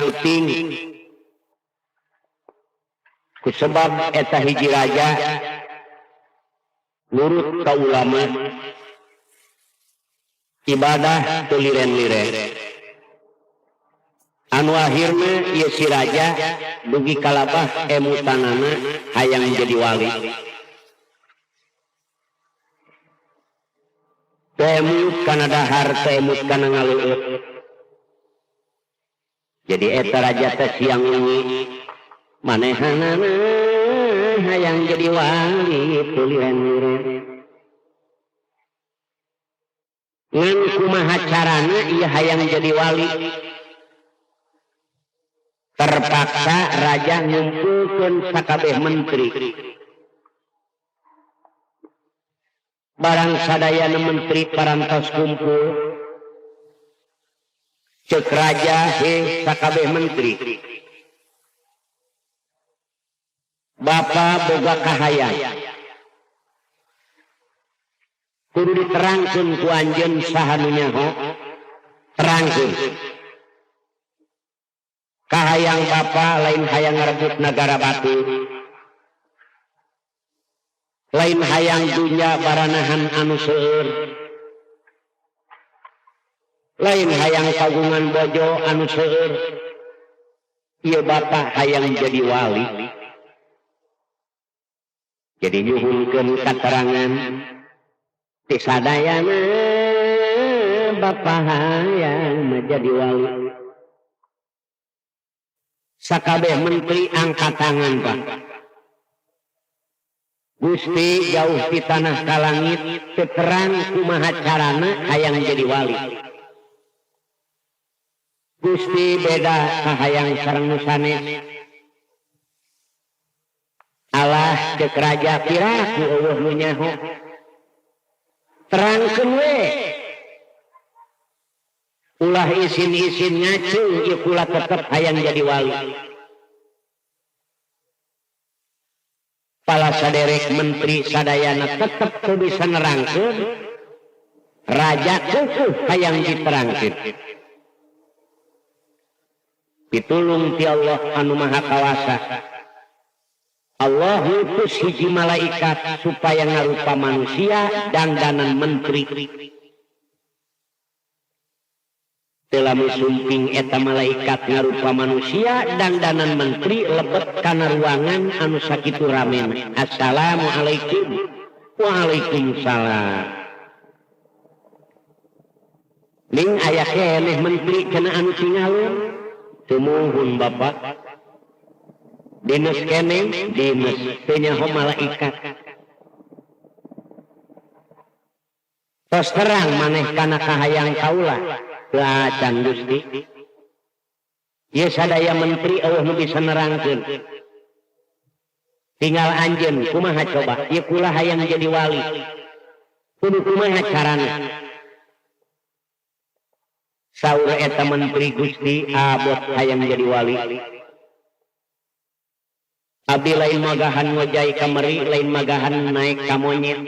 puting kusebab eta hiji raja nurut ka ulama ibadah teu liren-liren anu akhirna ieu si raja dugi kalabah emutanana hayang jadi wali temut kana dahar temut kana ngaleueut jadi eta raja teh siang wengi manehanana hayang jadi wali teu liren-liren ngan kumaha carana ieu hayang jadi wali terpaksa raja ngumpulkeun sakabeh menteri barang sadayana menteri parantos kumpul cek raja he sakabeh menteri bapa boga kahayang kudu diterangkeun ku anjeun saha nu nyaho terangkeun kahayang bapa lain hayang ngarebut nagara batu lain hayang dunya baranahan anu seueur lain hayang kagungan bojo anu seueur ieu bapa hayang jadi wali jadi nyuhunkeun katerangan ti sadayana bapa hayang menjadi wali sakabeh menteri angkat tangan Pak Gusti jauh di tanah ka langit terang kumaha carana hayang jadi wali Gusti beda kahayang sareng nu sanes Allah cek raja piraku eueuh nu nyaho terangkeun we ulah isin-isin ngaceung ieu kula tetep hayang jadi wali pala saderek menteri sadayana tetep teu bisa nerangkeun raja kukuh hayang diterangkeun pitulung ti Allah anu maha kawasa Allah ngutus hiji malaikat supaya ngarupa manusia dandanan menteri telah musumping eta malaikat ngarupa manusia dandanan menteri lebet kana ruangan anu sakitu ramena assalamualaikum waalaikumsalam ning aya keneh menteri kana anu tingalun teu muhun bapak dinas keneh dinas teu nyaho malaikat tos terang maneh kana kahayang kaula lacan Gusti ieu sadaya menteri eueuh nu bisa nerangkeun tinggal anjeun kumaha coba ieu kula hayang jadi wali kudu kumaha carana saur eta menteri Gusti abot hayang jadi wali abdi lain magahan ngojai kamari lain magahan naik ka monyet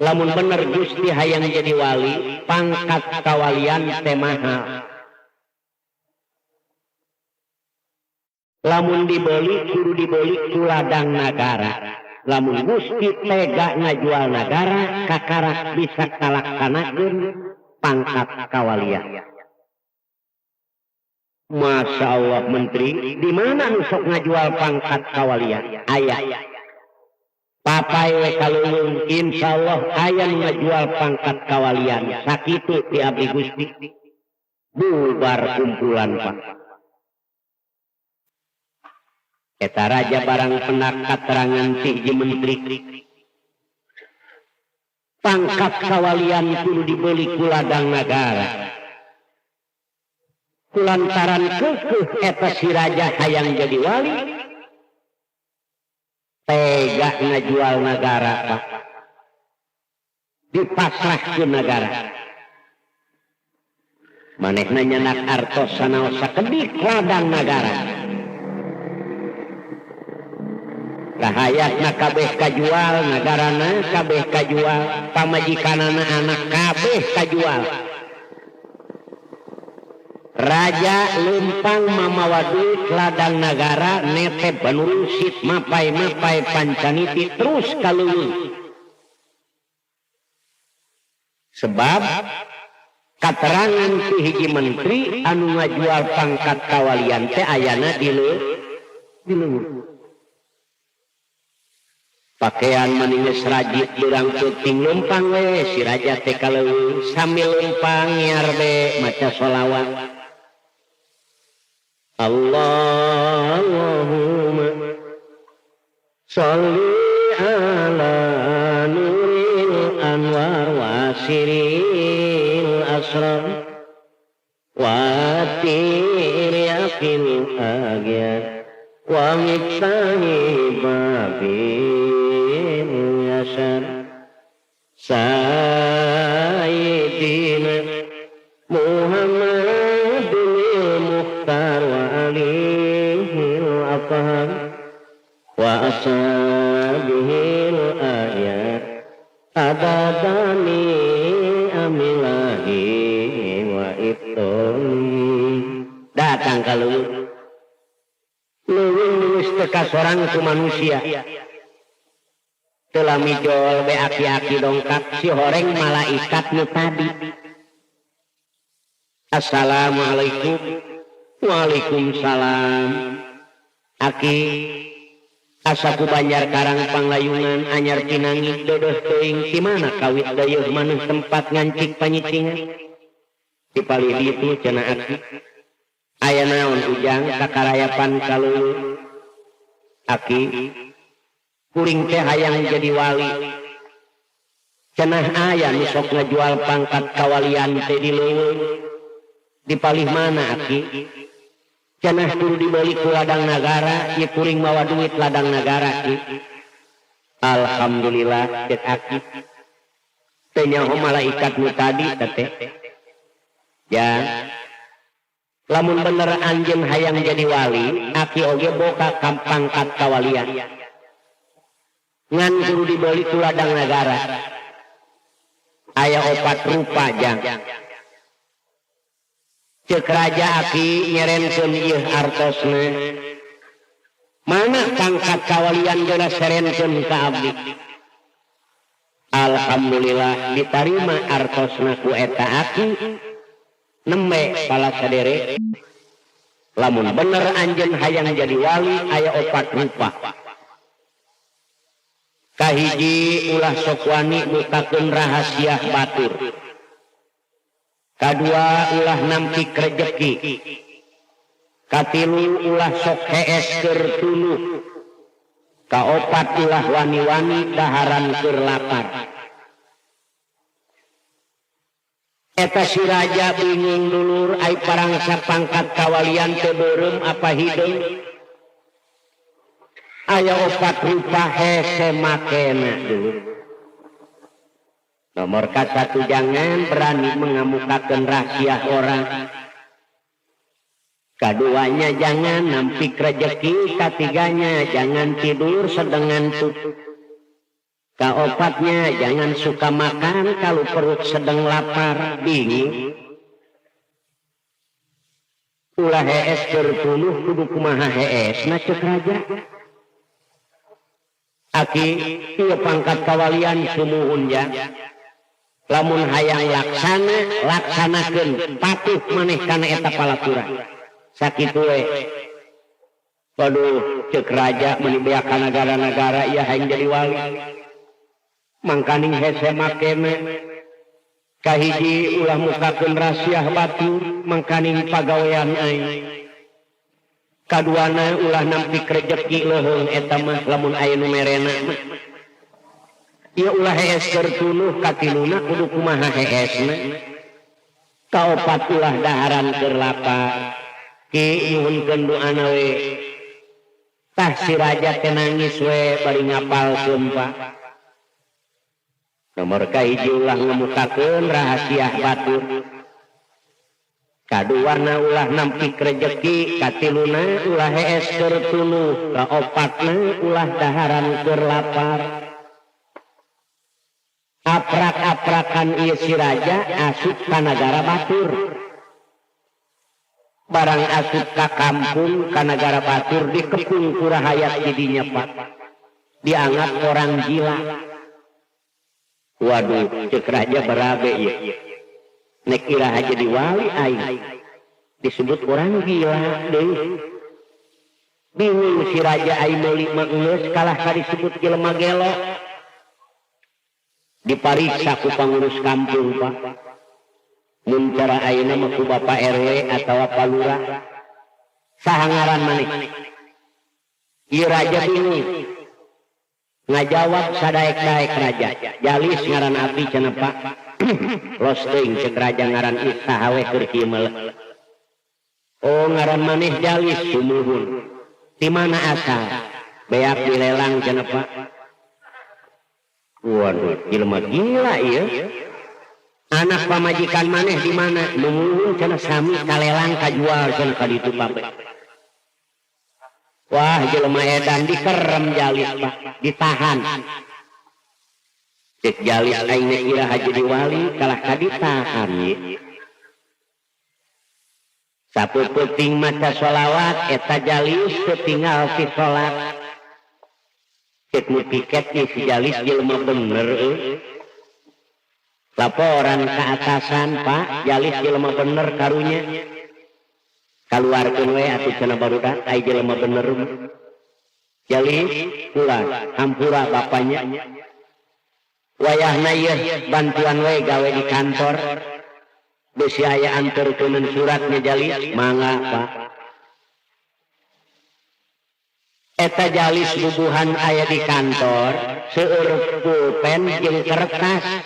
lamun bener Gusti hayang jadi wali pangkat kawalian teh mahal lamun dibeli kudu dibeli ku ladang nagara lamun Gusti tega ngajual nagara kakarak bisa kalaksanakeun pangkat kawalian Masya Allah menteri di mana nu sok ngajual pangkat kawalian aya papai we kalulung insyaallah aya ngajual pangkat kawalian sakitu ti abdi Gusti bubar kumpulan Pak eta raja barang penak katerangan ti hiji menteri pangkat kawalian kudu dibeli ku ladang nagara kulantaran keukeut eta si raja hayang jadi wali tega ngajual nagara Pak dipasrahkeun negara manehna nyanak artos sanaos sakedik ladang nagara rahayatna kabeh kajual nagarana kabeh kajual pamajikanana anak kabeh kajual raja raja lempang mamawa duit ladang nagara nete penurusit mapai-mapai pancaniti terus kalulun sebab katerangan ti hiji menteri anu ngajual pangkat kawalian teh ayana di leuweung pakaian maninges rajit durang puting lempang we si raja teh kaleuweung sambil lempang nyiar be maca sholawat Allahumma sholli ala nuril anwar wasiril asrar watir yakil agyar wa mitani babil yasar sayyidina Muhammadul Mukhtar wa alihil afhar wa ashabihil ayat adadani amilahi wa ibtoni datang ka leuweung leuweung teka sorang ku manusia telah mijol be aki-aki dongkap si horeng malaikat nu tadi assalamualaikum waalaikumsalam aki asaku banjar karang panglayungan anyar pinangih dodoh teuing di mana kawit dayeuh maneh tempat ngancik panyicingan di palih ditu cenah aki aya naon ujang kakarayapan kaleuweung aki kuring teh hayang jadi wali cenah aya nu sok ngajual pangkat kawalian teh di leuweung di palih mana aki cenah kudu dibeli ku ladang nagara ye kuring mawa duit ladang nagara ki alhamdulillah cek aki teh nyaho malaikat nu tadi teh ya lamun bener anjeun hayang jadi wali aki oge boga ka pangkat kawalian ngan kudu dibeli ku ladang nagara aya 4 rupa jang cek raja aki nyerenkeun ieu artosna mana pangkat kawalian geuna serenkeun ka abdi alhamdulillah ditarima artosna ku eta aki nembe pala sadere lamun bener anjeun hayang jadi wali aya 4 rupa kahiji ulah sok wani mutakeun rahasia batur kadua ulah nampik rejeki katilu ulah sok hees keur tuluh kaopat ulah wani-wani daharan keur lapar eta si raja bingung dulur ai parangsa pangkat kawalian teu beureum apa hideung aya 4 rupa hese makena dulur nomor satu jangan berani mengemukakan rahasia orang keduanya jangan nampik rejeki ketiganya jangan tidur sedengan tutup keempatnya jangan suka makan kalau perut sedang lapar bingung ulah hees bertuluh kudu kumaha hees na cek raja aki ieu pangkat kawalian sumuhun ya lamun hayang laksanakeun patuh maneh kana eta palaturan sakitu we waduh cek raja meuni beak ka nagara-nagara ieu hayang jadi wali mangkaning hese makena kahiji ulah mukakeun rahasia batur mangkaning pagawean aing kaduana ulah nampik rejeki leuheung eta mah lamun aya nu merena ieu ulah hees keur tuluh katiluna kudu kumaha heesna kaopat ulah daharan keur lapar ki nyuhunkeun doana we tah si raja teh nangis we bari ngapalkeun Pak nomor kahiji ulah ngemukakeun rahasia batur kaduana ulah nampik rejeki katiluna ulah hees keur tuluh kaopatna ulah daharan keur lapar aprak-aprakan ieu si raja asup ka nagara batur barang asup ka kampung ka negara batur dikepung ku rahayat didinya Pak dianggap orang gila. Waduh cek raja berabe ya nek iraha jadi wali aing disebut orang gila deh. Bingung si raja aing meuli manggeus kalah ka disebut jelema gelo. Dipariksa ku pangurus kampung Pak. Mun cara ayeuna mah ku Bapak RW atawa Pak Lurah. Saha ngaran maneh? Ieu raja bingung. Ngajawab sadaek-daek raja. Jalis ngaran abdi cenah Pak. Los teuing ceuk raja ngaran saha we keur kieu meuleut. Oh ngaran maneh Jalis sumuhun. Di mana asal? Beak dilelang cenah Pak. Waduh, jelema gila ieu. Anak pamajikan maneh di mana? Numuhun cenah sami kalelang kajual cenah ka ditu Pak. Wah, jelema edan dikerem Jalis Pak, ditahan. Cek Jalis aing nek iraha jadi wali kalah ka ditahan ieu. Sapuputing maca sholawat eta Jalis ketinggal si sholat. Cek nu piket nih si Jalis jelema bener laporan ke atasan Pak Jalis jelema bener karunya kaluarkeun we atuh cenah barudak ai jelema bener. Jalis pulang hampura bapaknya wayahna ieu bantuan we gawe di kantor besi aya anterkeun suratnya Jalis mangga Pak. Eta Jalis bubuhan aya di kantor seueur pulpen jeung kertas.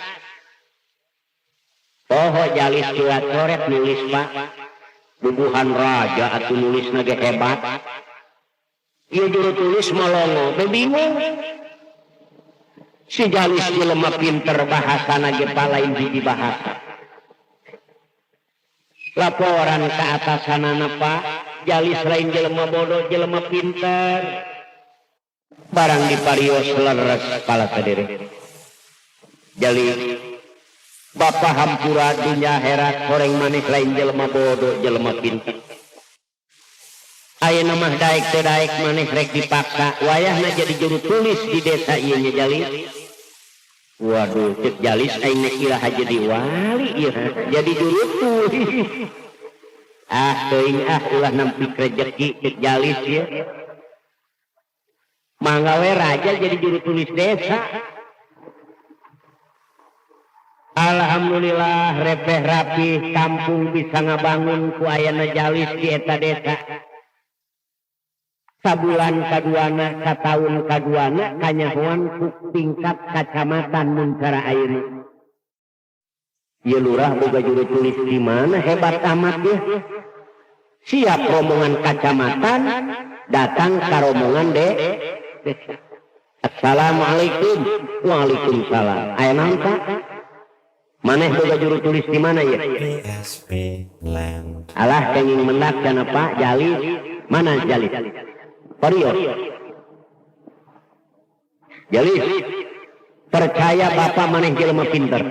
Poho Jalis surat coret nulis Pak. Bubuhan raja atuh nulisna ge hebat. Ieu juru tulis molongo bingung. Si Jalis jelema pinter bahasana ge palain hiji bahasa. Laporan ke atasanana Pak Jalis lain jelema bodoh jelema pinter. Barang diparios leres kepala sadere. Jalis Bapak hampura dunya herat horeng maneh lain jelema bodoh jelema pinter. Ayeuna mah daek teu daek maneh rek dipaksa wayahna jadi juru tulis di desa ieu nya Jalis. Waduh cek Jalis aing nek iraha jadi wali ieu jadi juru tulis. Teuing ulah nampik rejeki cek Jalis ieu. Mangga we raja jadi juru tulis desa. Alhamdulillah repeh rapi kampung bisa ngabangun ku ayana Jalis di eta desa. Sabulan kaduana sataun kaduana kanyahoan ku tingkat kacamatan mun cara ayeuna. Ieu lurah boga juru tulis di mana hebat amat ya. Siap rombongan kacamatan datang ka rombongan desa. Assalamualaikum. Waalaikumsalam. Aya naon Pak? Maneh boga juru tulis di mana ya? Alah kenging mendak cenah Pak Jalis. Mana Jalis? Parios. Jalis. Percaya Bapak maneh jelema pinter.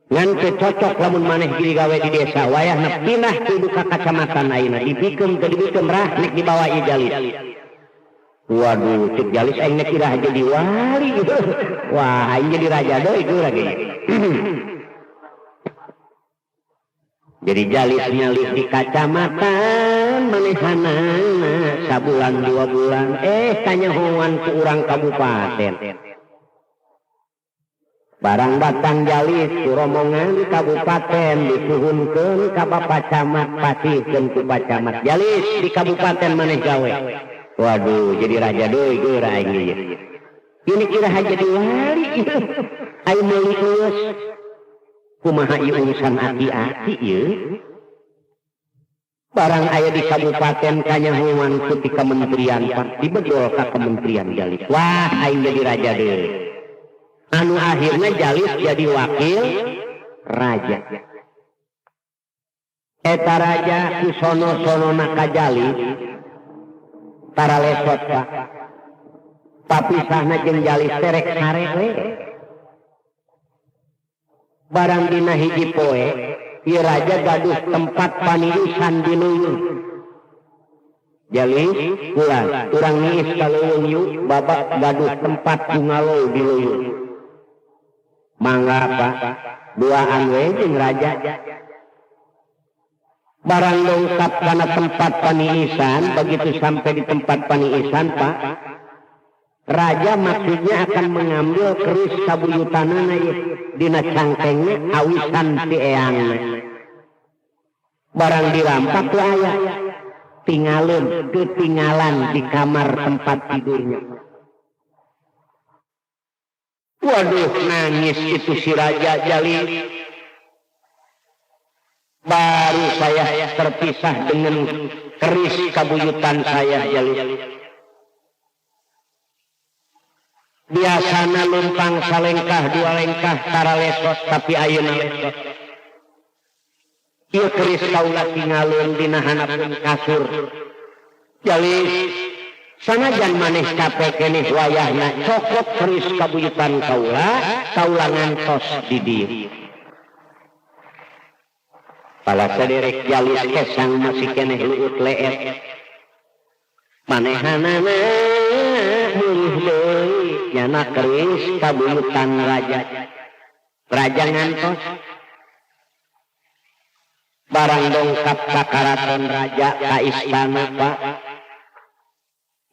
Ngan teu cocok lamun maneh giri gawe di desa wayahna pindah kudu ka kacamatan ayeuna dipikeun teu dibikeun rah nek dibawa ieu Jalis. Waduh, cek Jalis aing nek iraha jadi wali gitu. Wah, aing jadi raja deui itu lagi. Jadi Jalis nyalih di kacamatan manehana sabulan 2 bulan kanyahoan ku urang kabupaten. Barang datang Jalis ku rombongan kabupaten disuhunkeun ka Bapak Camat pasihkeun ku Pak Camat. Jalis di kabupaten maneh gawe. Waduh, jadi raja deui geura aing ieu. Ini kira jadi wali ieu. Aing meuli geus. Kumaha ieu urusan ati-ati ieu? Barang aya di kabupaten kanyahoan ku ti kementerian Pak, dibedol ka kementerian Jalis. Wah, aing jadi raja deui. Anu akhirnya Jalis jadi wakil raja. Eta raja ku sono-sonona ka Jalis tara lesot Pak. Papisahna jeung Jalis terek sare we. Barang dina hiji poe ieu raja gaduh tempat panirisan di leuweung. Jadi urang niis ka leuweung yuk babak gaduh tempat bungalow di leuweung. Mangga Pak, duaan we jeung raja. Barang dongkap kana tempat paniisan, begitu sampai di tempat paniisan Pak, raja maksudnya akan mengambil keris kabuyutanana ye dina cangkengna awisan si eangna. Barang dirampak teu aya, ketinggalan di kamar tempat tidurnya. Waduh, nangis itu si Raja Jalil. Baru saya terpisah dengan keris kabuyutan saya Jalil. Biasana lumpang salengkah dua lengkah tara lesot, tapi ayeuna lesot. Ieu keris kaula tinggalun dina hanapeun kasur. Jalil, sanajan maneh capek keneh wayahna cokot keris kabuyutan kaula ngantos di dieu. Pala saderek Jalil kesang masih keneh luut leet. Manehanana mulih deui nyana keris kabuyutan raja. Raja ngantos. Barang dongkap ka karaton raja ka istana Pak.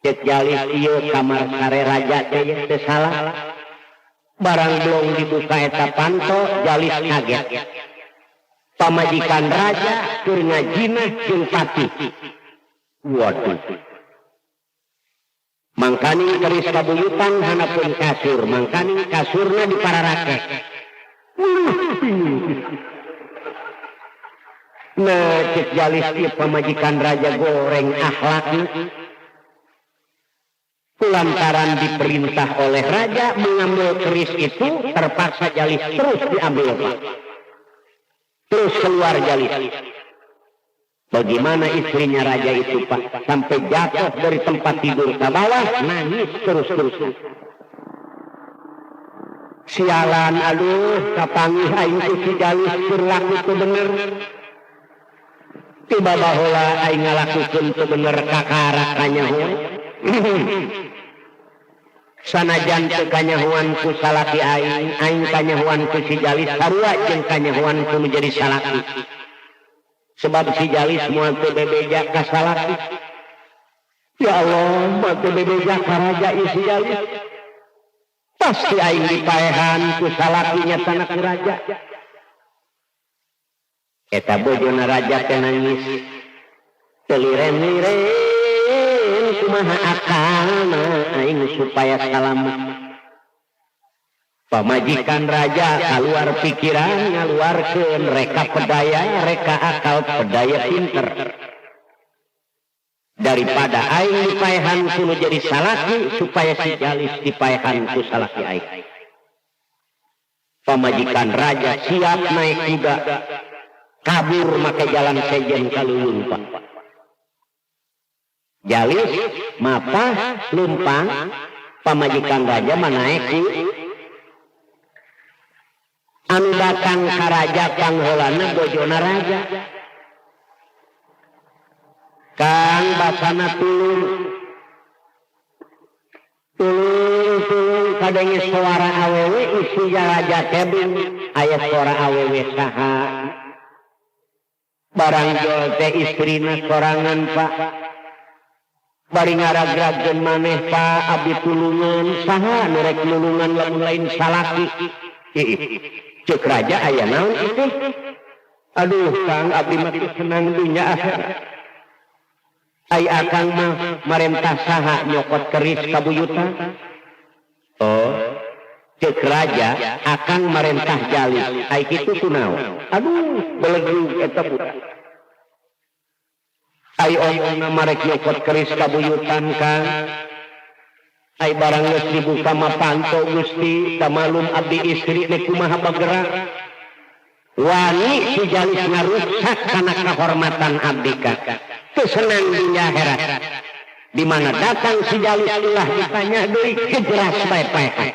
Cek Jalil ieu kamar sare raja teh teu salah. Barang belum dibuka eta panto Jalil kaget. Pamajikan raja keur ngajina jeung pati. Waduh. Mangkaning keris kabuyutan hanapeun kasur, mangkaning kasurna dipararake. Nah, cek Jalil ieu pamajikan raja goreng akhlakna. Lantaran diperintah oleh raja mengambil keris itu, terpaksa Jalil terus diambil Pak. Terus keluar Jalil. Bagaimana istrinya raja itu Pak, sampai jatuh dari tempat tidur ke bawah, nangis terus-terus. Sialan, aduh, kapangih aing ku si Jalil berlaku teu bener. Tiba baheula aing ngalakukeun teu bener kakara kanyahoan. Sanajan teu kanyahoan ku salaki aing kanyahoan ku si Jalil sarua jeung kanyahoan ku menjadi salaki. Sebab si Jalil moal teu bebeja ka salaki. Ya Allah, moal teu bebeja ka raja ieu si Jalil. Pasti aing dipaehan ku salakinya tanah ku raja. Eta bojona raja teh nangis. Teu liren-liren kumaha akalna aing supaya salamet. Pamajikan raja keluar pikiran, ngaluarkeun reka pedaya, reka akal pedaya pinter. Daripada aing dipaehan kudu jadi salaki, supaya si Jalil dipaehan ku salaki aing. Pamajikan raja siap naik kuda, kabur make jalan sejen ka leuweung Pak. Jalil mapah lumpang, pamajikan raja manaek ku anu datang ka raja pangholana bojona raja. Kang basana tulung kadenge suara awewe isi raja tebing aya suara awewe saha. Barang jol teh istrina sorangan Pak. Bari ngaragragkeun maneh Pak abdi tulungan saha nu rek nulungan lamun lain salaki. Cek raja aya naon itu? Aduh Kang abdi mah senang dunya akhirat. Ai akang mah marentah saha nyokot keris kabuyutan. Oh, cek raja akang marentah Jalil. Ai kitu kunaon? Aduh belegug eta budak. Ai omongna marek nyokot keris kabuyutan Kang. Ai barang geus dibuka mah panto Gusti, damalum abdi istri teh kumaha bagerak. Wani si Jalil ngarusak kana kahormatan abdi ka. Teu senang dunya akhirat. Di mana datang si Jalil ulah ditanya deui kejelas bae-bae.